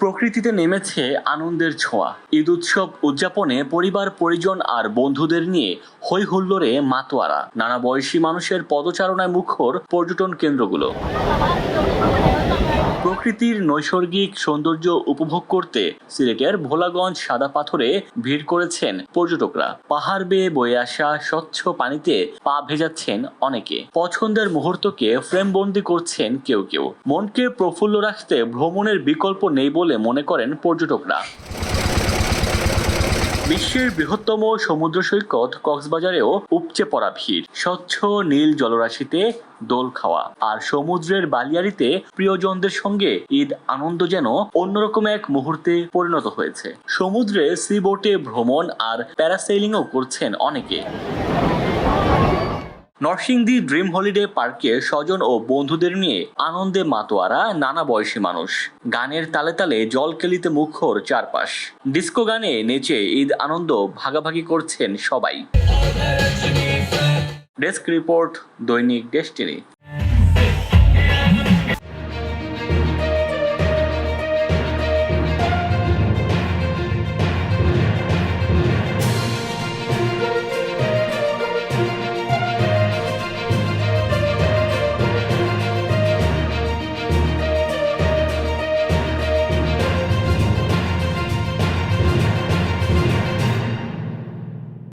প্রকৃতিতে নেমেছে আনন্দের ছোঁয়া। ঈদ উৎসব উদযাপনে পরিবার পরিজন আর বন্ধুদের নিয়ে হই হুল্লোড়ে মাতোয়ারা। নানা বয়সী মানুষের পদচারণায় মুখর পর্যটন কেন্দ্রগুলো। প্রকৃতির নৈসর্গিক সৌন্দর্য উপভোগ করতে সিলেটের ভোলাগঞ্জ সাদা পাথরে ভিড় করেছেন পর্যটকরা। পাহাড় বেয়ে বয়ে আসা স্বচ্ছ পানিতে পা ভেজাচ্ছেন অনেকে। পছন্দের মুহূর্তকে ফ্রেমবন্দি করছেন কেউ কেউ। মনকে প্রফুল্ল রাখতে ভ্রমণের বিকল্প নেই বলে মনে করেন পর্যটকরা। বিশ্বের বৃহত্তম সমুদ্র সৈকত কক্সবাজারেও উপচে পড়া ভিড়। স্বচ্ছ নীল জলরাশিতে দোল খাওয়া আর সমুদ্রের বালিয়াড়িতে প্রিয়জনদের সঙ্গে ঈদ আনন্দ যেন অন্যরকম এক মুহূর্তে পরিণত হয়েছে। সমুদ্রে সি বোটে ভ্রমণ আর প্যারাসেইলিংও করছেন অনেকে। নরসিংদী ড্রিম হলিডে পার্কে স্বজন ও বন্ধুদের নিয়ে আনন্দে মাতোয়ারা নানা বয়সী মানুষ। গানের তালে তালে জলকেলিতে মুখর চারপাশ। ডিস্কো গানে নেচে ঈদ আনন্দ ভাগাভাগি করছেন সবাই। ডেস্ক রিপোর্ট, দৈনিক ডেস্টিনি।